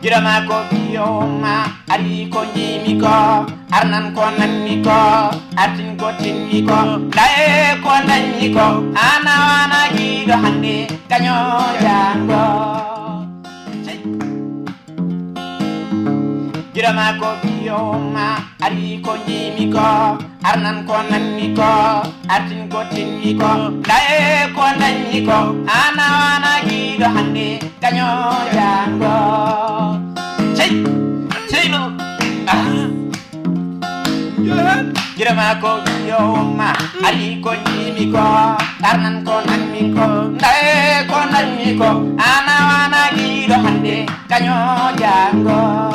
Girama ko biyoma ari ko jimi ko arnan ko nanmi ko artin ko tinmi ko dae ko nanmi ko ana wana gido hande kanyo jango Girama ko biyoma ari ko jimi ko arnan ko nanmi ko artin ko tinmi ko dae ko nanmi ko ana wana gido hande kanyo jango Girama ko biyoma ari ko jimi ko arnan ko nanmi ko dae ko nanmi ko ana wana gido hande kanyo jango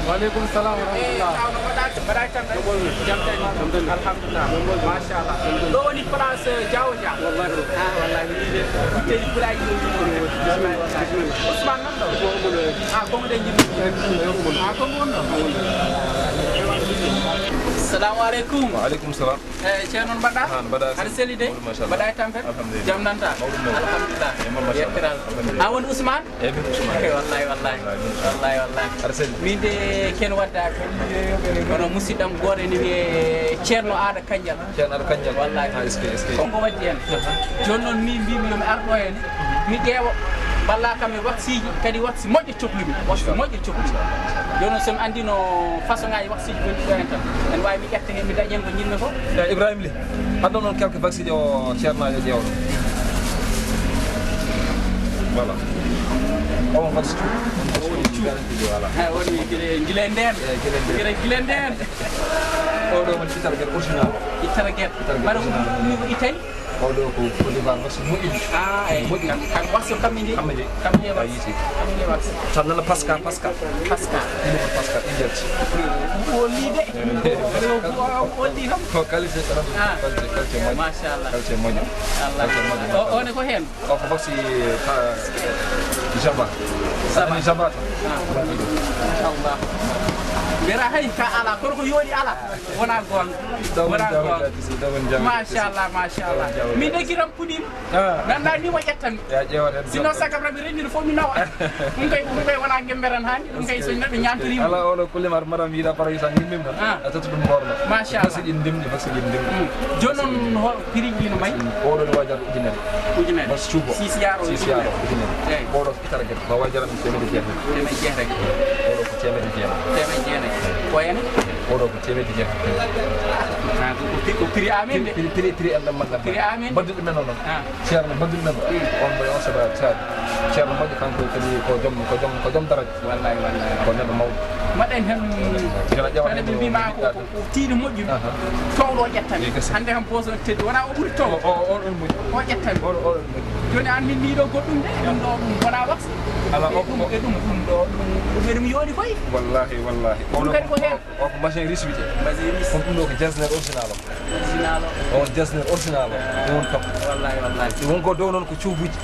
Waalaikumsalam warahmatullah. Alhamdulillah. Masyaallah. Do woni place Jawja. Wallahi. Wallahi. Tay pulay do Usman nan do. Ko mo de jimi. Ko mo no. Assalamu alaikum. Waalaikumsalam. Ceerno Badda. Har seli de. Badda tambe. Jam nanta. Alhamdulillah. Yekkiral. Awon Usman? Bin Usman. Wallahi. Har seli. Minde ken wadda kono musidɗam gore ni wiye ceerno aada kanjal wallahi konko waddi hen joni noon min mbimi yomi arɗo hen mi ƴeewa balla kam e waksiji kadi waksi moƴƴo cohlumi moƴƴo cohlumi joni noon somi andi no façon ngaji waksiji gonɗiɗo hen tan en wawi mi ƴetta hen mi dañen ko jinmi ko Ibrahima Ly addan noon quelques vaccine o ceernajo ƴewɗo voilà on vaccine woni guila nden guila nden oɗo mon ittara gueɗe original ittara gueɗe mbaɗa ɗum ko itali oɗo ko Côte vaccine moƴƴi eyi kan wakso kamɓe jeeyi wakso tan nana pasca ɗino on pasca indirti olide oldi kam ko qualité qualité moƴƴo machallah qualité moƴƴo Allah one ko hen o ko vaccine jaba Allah bera hay ka ala kono ko yoɗi ala wona gonga machallah mi degiram puɗima ganda ni mo ƴettami sinon sagam raɓe rendino fof mi nawa ɗum kay wona gemberen hani ɗum kay so neɗɗo ñantorima ala oɗo kullimar madame yiiɗa para tan yimmim tan a tati ɗum borno machallah vaccine ɗin ndemɗi joni noon prix ji no mayi oɗo ne wajar ujunere bas cuubo 6 yaro ujunere oɗo ko itara gueɗe ma wajaram temedde jeetati oɗo ko temedde jeetati koyene oɗo ko temedde jeetati ko prix amen de prix en ɗam maggal prix amen badduɗo men o noon ceerno badduɗo men on ɓe on sababu saadi ceerno moƴƴo kanko kadi ko joom daraja wallahi ko neɗɗo mawɗo maɗen hen tane ɓe mbima ko tiiɗo moƴƴude towɗo o ƴettami hande kam poso teddi wona o ɓuuri towo oɗon moƴƴi o ƴettami oɗon moƴƴi joni an min mbiɗo goɗɗum de ɗum ɗo ɗum wona wakse ala ɗum ɗo ɗum ɓeɗum yooni koye wallahi ɗum kadi ko hen o ko machine riche wiyete on ɗum ɗo ko jasner original o on jasner original o ɗum won kam wallahi wonko dow noon ko cuubuji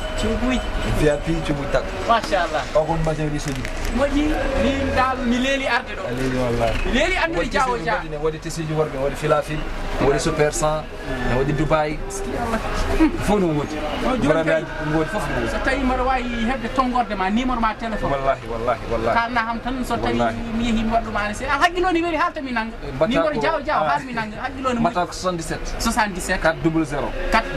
VIP cuubuji tagga machallah o ko ɗum machine riche uji moƴƴi min dal mi leeli arde ɗo mi leeli andude Diawo Dia waɗi tesiji worɓe waɗi filafil waɗi super 100 waɗi Dubai fof ɗum woodi baraɗaji ɗum woodi fof ɗum woodi so tawi mbaɗa wawi hebde tongorde ma numéro ma téléphone wallahi kalna ham tan so tawi mi yeehi mi waɗɗuma ane se a haqqiloni weeli haaltami nangga numéro Diawo Dia o haalmi nangga haqqiloni mbatta ko 77 400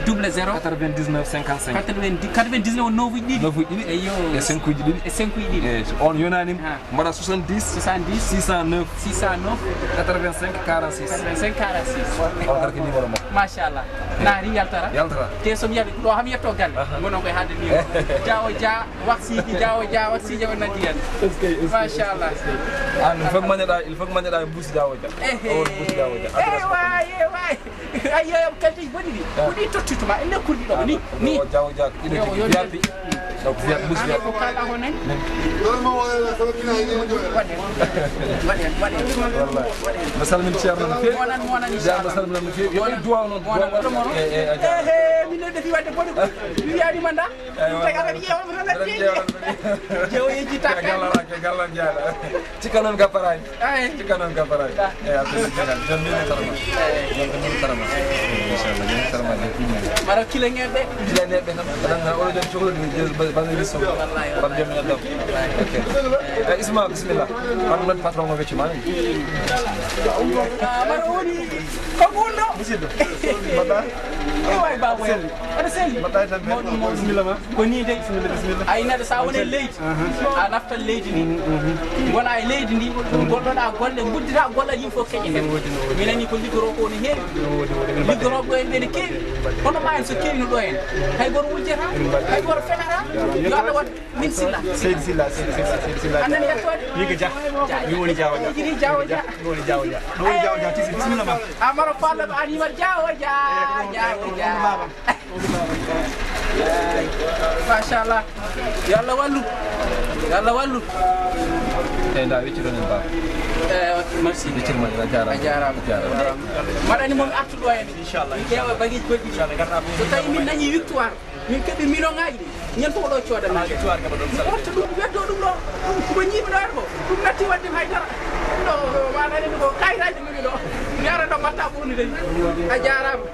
99 55 99 o nofuji ɗiɗi eyo e 5 uji ɗiɗi e on yonanima mbaɗa 70 609 85 46 on kala ko numéro makko machallah naari yaltara te somi yaɗi ɗo ham yetto galle gonon koye haalde numéro Diawo Dia waksiji o natti hen machallah an il faut que mañeɗa e mbuusi Diawo Dia way ayiyoyam kalteji boɗi ɗi ko ɗi tottituma e nekkurɗi ɗo ni Diawo Dia ɗiɗo VIP donc fiat mbuusi Dia ko kalɗa ko nen waɗen mi salmini ceerno no feewi monan ceerno salminam no feewi yo duwaw noon min ne defi wadde boɗo mi wiyaani manda taga kadi ƴeewa mi tan jeewo yeji takka gallan jaada cika noon gapparani cika noon gapparani abdou jagal jon min tarama jon min tarama inchallah jon tarama mara kila ngede tan oɗo jon cohlude balɗe so bam jom ñaddam ok isma bismillah an non patron mo wecci ma mara woni ko gonɗo musidɗo mbaɗɗa way babo aɗa selli mbaɗɗa tan bismillah ma ko ni de ay neɗɗo sa woni leydi a naftan leydi ndi gona e leydi ndi gonɗoɗa golle guddita gollal yimɓe fof keƴe hen mi nani ko liggoro ko no heewi liggoroɓe ɗo en ɓene keewi hono ma en so keewi no ɗo en hay goto wujjata hay goto fenata yo Allah wat min silla seydi silla andani yettode wiga dia mi woni jawo dia jiri jawo dia mi woni jawo dia ɗo woni jawo dia tisi bismillah ma amaro falla ko ani wat jawo dia machallah yo Allah wallu nda wecciɗon en baba merci weccirma a jarama maɗani momi artuɗo hen inchallah ƴeewa bagueji goɗɗi so tawi min dañi victoire min keeɓi million ngaji ɗi ñen fof ɗo codanma victoire kaba ɗon watta ɗum wetto ɗum ɗo ko ñiimi ɗo ko ɗum natti wadde haydara ɗo manani ko kayitaji mimi ɗo mi ara ɗo mbatta ɓurnude a jarama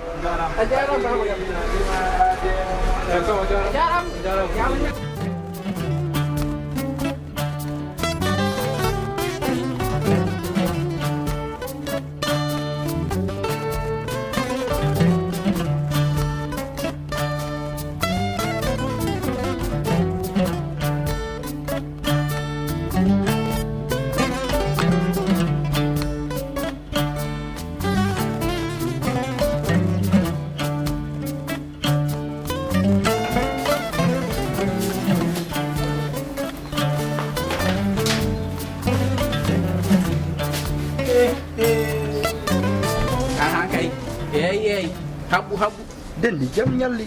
habbu dendi jam ñalli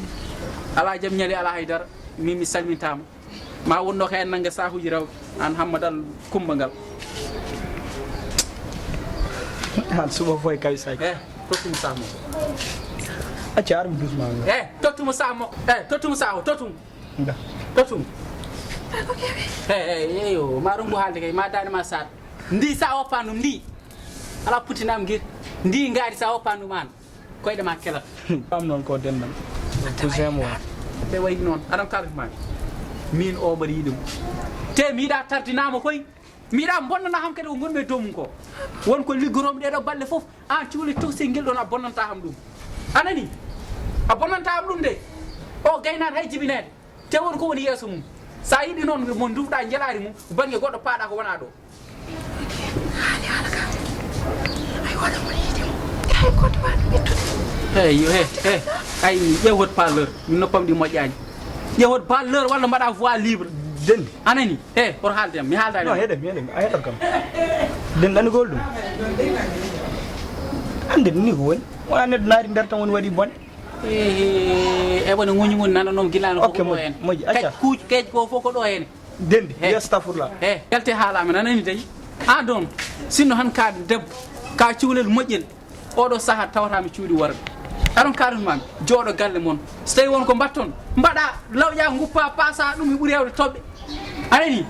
ala jam ñali ala haydara min mi salmintama ma wonno ko en nanga sahuji raw an hammadal kumbangal han suba foy kay say totum samo acca armi doucement totum samo totum saho totum nda totum eyo ma rumbu halde kay ma dani ma sat ndi sa oppandu ndi ala putinam gir ndi ngaari sa oppandu man koyɗe ma kelat am noon ko dendam cousin mo te wayi noon aɗan kalata min o mbaɗa yiɗum te mi yiɗa tardinama koy mi yiɗa bonnana ham kadi ko gonmi e domum ko wonko liggoromi ɗeɗo balle foof an cuuli toxi guel ɗon a bonnanta ham ɗum anani a bonnanta ham ɗum de o gaynata hay jibinede te woni ko woni yeeso mum sa yiɗi noon mo dufɗa jeelari mum banggue goɗɗo paaɗa ko wona ɗo eyi ay ƴewhot parleur min noppam ɗi moƴƴani ƴewhot parleur walla mbaɗa voix libre dendi anani pour haaldem mi haaldani non heɗem a heɗam kam denɗanigol ɗum ande ni ko woni wona neɗɗo naari nder tan woni waɗi bone e woni ŋuñugol nananom guilano ok fof ɗo hen moƴƴi acca kuuj keeje ko fof ko ɗo hene dendi yastafurla yalte haalama nanani tawi an ɗon sinno han ka debbo ka cuulel moƴƴel oɗo saaha tawatami cuuɗi worɓe aɗon kalumami jooɗo galle moon so tawi won ko mbatton mbaɗa lawƴa guppa passa ɗum e ɓuuri hewde toɓɓe anani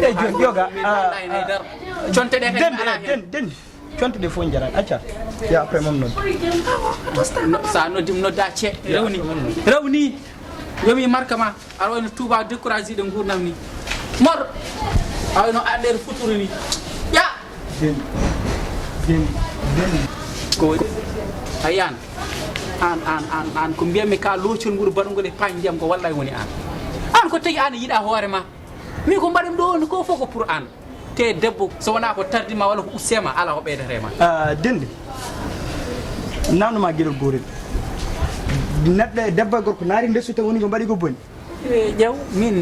e joni yoga conte ɗe dendi conte ɗe fof jaran acca ya après mom noon sa noddim nodda cee rewni yomi marque ma aɗa wayno touba découragé ɗe gurdam ni mor awno aɗɗere futuru ni ya ko ayan an ko mbiyammi ka loccol nguru baɗugol e pañ ndiyam ko wallay woni an ko tagi an yiiɗa hoore ma min ko mbaɗim ɗo ko fof ko pour an te debbo so wona ko tardima walla ko ussema ala ko ɓeydatema dendi namdoma gueɗel gorel neɗɗo debbo e gorko naari ndesu tan woni ko mbaɗi ko boni ƴew min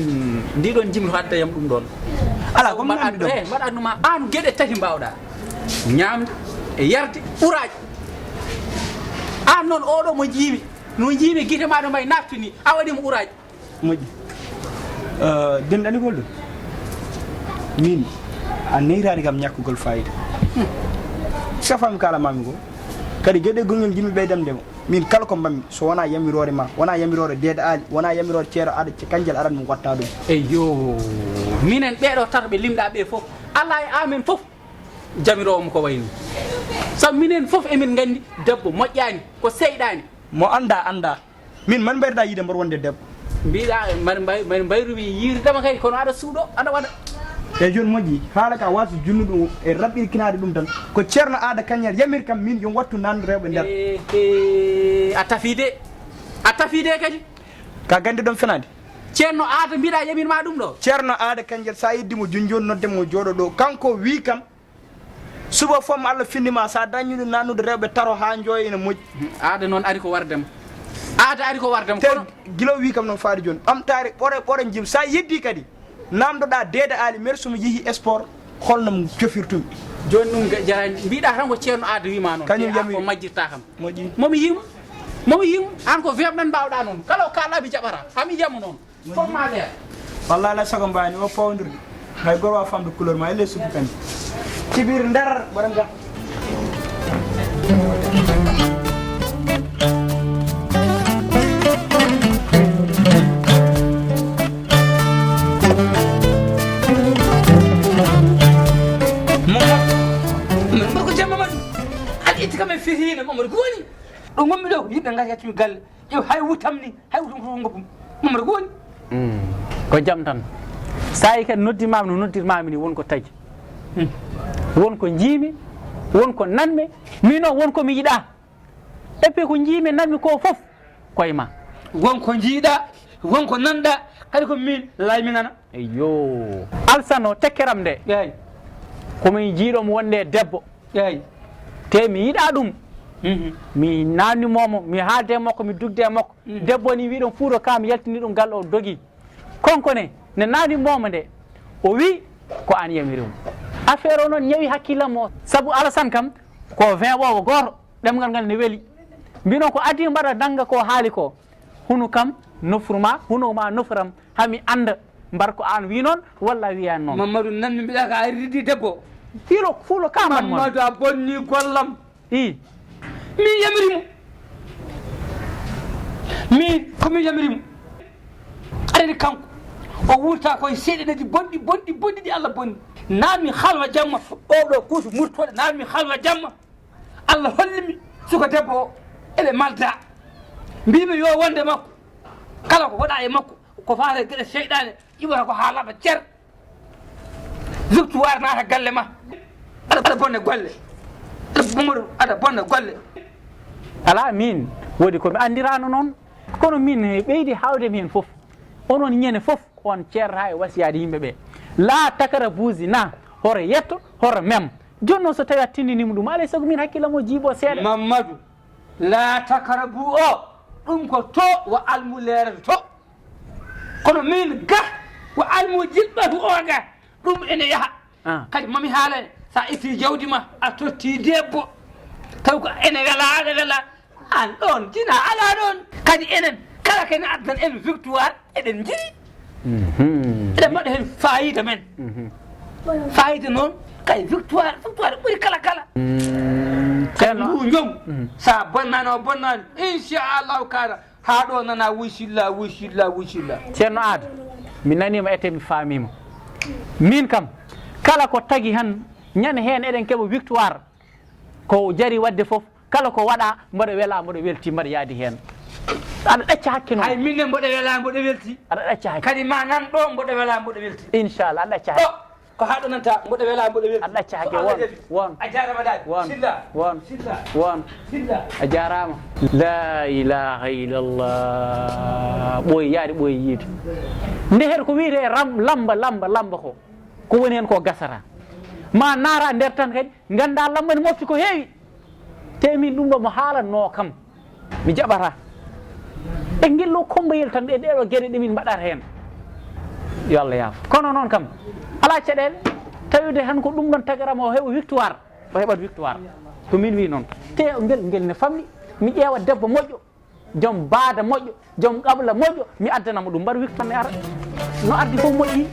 ndiɗon jimmi to addayam ɗum ɗon ala ko mbaɗa mbaɗatnuma an gueɗe tati mbawɗa ñamde e yarde ɓuuraji an noon oɗo mo jiimi no jiimi guite maɗo mbay naftini a waɗimo ɓuuraji moƴƴi dendi anigol ɗum min a neyrani kam ñakkugol fayida safami kalamami ko kadi gueɗe gongel jimmi ɓeydamdemo min kala ko mbammi so wona yamirore ma wona yamirore Deeda Ali wona yamirore Ceero Aada Kanjal arat mo watta ɗum eyyo minen ɓeɗo tata ɓe limɗa ɓe fof Allah e amen fof jamirowomo ko wayni sabu minen fof emin gandi debbo moƴƴani ko seyɗani mo anda min man mbayriɗa yiide mbar wonde debbo mbiɗa mbaɗi mbayrumi yiirdema kay kono aɗa suuɗo aɗa waɗa e joni moƴƴi haala ka wasa junnu ɗum e raɓɓirkinade ɗum tan ko Ceerno Aada Kanjal yamir kam min yo wattu nandu rewɓe nder a tafide kadi ka gandi ɗon fenade Ceerno Aada mbiɗa yamirma ɗum ɗo Ceerno Aada Kanjal sa yeddimo joni joni noddemo jooɗo ɗo kanko wi kam suba fom Allah findima sa dañude nannude rewɓe taro ha jooya ene moƴƴi Aada noon ari ko wardema Aada ari ko wardema te guilo wi kam noon faade joni ɓamtare ɓore jim sa yeddi kadi namdoɗa Deeda Ali mer somi yeehi sport holno cofirtumi joni ɗum jarani mbiɗa tan ko Ceerno Aada wima noon kañum yami ko majjirta kam moƴƴi momi yimo an ko webɗan mbawɗa noon kala ko kalɗa mi jaɓata hami jamma noon fof ma leer wallahi ala sago mbani o pawdirde hay goto wa famde couleur ma elle subu kandi cibir nder waɗa ga kame fihina Mamadou goni ɗo gommi ɗo yimɓe gati hattumi galle ƴew hay wutam ni hay wutam ko goppum Mamadou goni ko jaam tan sa yi kadi noddimami no noddirmami ni wonko tagui wonko jiimi wonko nanmi min o wonko mi yiiɗa et puis ko jiimi nanmi ko foof koye ma wonko jiiɗa wonko nanɗa kadi ko min laymi nana eyyo alsano tekkeram nde eyi komin jiiɗomo wonde debbo eyi te mi yiɗa ɗum mi nannimomo mi haalde makko mi dugde makko debbo ni wiɗon fuuɗo ka mi yaltini ɗum gal o dogi konkone ne nannimomo nde o wi ko an yamirim affaire o noon ñawi hakkillam o saabu Alassane kam ko 20 ɓowo goto ɗemgal ngal ne weeli mbino ko adi mbaɗa danga ko haali ko hunu kam nofruma huno ma nofram hami anda mbar ko an wi noon walla wiyani noon Mamadou nanmi mbiɗa ka a riddi debbo fiilo fuulo kaman mon Mamadou a bonni gollam i min yamirimo min komin yamirimo aɗani kanko o wurta koye seeɗe ɗeɗi bonɗi ɗi Allah bonni nanmi halwa jamma oɗo kuusu murtoɗe nanmi halwa jamma Allah hollimi suko debbo o eɓe malda mbimi yo wonde makko kala ko waɗa e makko ko faate gueɗe seyɗane ƴiwata ko haalaɓa ceer victoire naata galle ma aɗa bonne golle Mamadou aɗa bonne golle ala min woodi komi andirano noon kono min ɓeydi hawde mi hen foof onon ñande foof on ceerata e wasiyade yimɓeɓe la takara buusi na horo yetto horo mem joni noon so tawi a tindinima ɗum alay saago min hakkillamo jiibo seeɗa Mamadou la takara buu o ɗum ko to wo almu leerata to kono min ga wo almu jilɓatu o ga ɗum ene yaaha kadi mami haala sa itti jawdi ma a totti debbo taw ko ene wela aɗa wela an ɗon jina ala ɗon kadi enen kala kene addan en victoire eɗen jiri eɗen mbaɗa hen fayida men fayida noon kay victoire ɓuuri kala kadi ngu jom sa bonnani o bonnani inchallahu kaɗa ha ɗo nana wuysilla ceerno Aada mi nanima ete mi famima min kam kala ko tagui han ñande hen eɗen keeɓa victoire ko jari wadde foof kala ko waɗa mboɗo wela mboɗo welti mbaɗa yaadi hen aɗa ɗacca hakke noon hay minne mboɗo wela mboɗo welti aɗa ɗacca hakke kadi ma nan ɗo mboɗo wela mboɗo welti inchallah aɗa ɗacca hakke ko haɗo nanta mboɗo wela mboɗo welti aɗa ɗacca hakke won a jarama dal won a jarama la ilaha illallah ɓooyi yaade ɓooyi yiide nde heɗo ko wiyete lamba ko woni hen ko gasata ma naara nder tan kadi ganda lamba ne mofti ko heewi te min ɗum ɗo mo haalanno kam mi jaɓata e guello kombayel tan e ɗeɗo gueɗe ɗe min mbaɗata hen yo Allah yaafo kono noon kam ala caɗele tawide tan ko ɗum ɗon tagarama o heɓa victoire o heɓat victoire ko min wi noon te ngel ne fammi mi ƴeewa debbo moƴƴo joom baada moƴƴo joom qabla moƴƴo mi addanamo ɗum mbaɗa victoire ne ara no ardi fof moƴƴi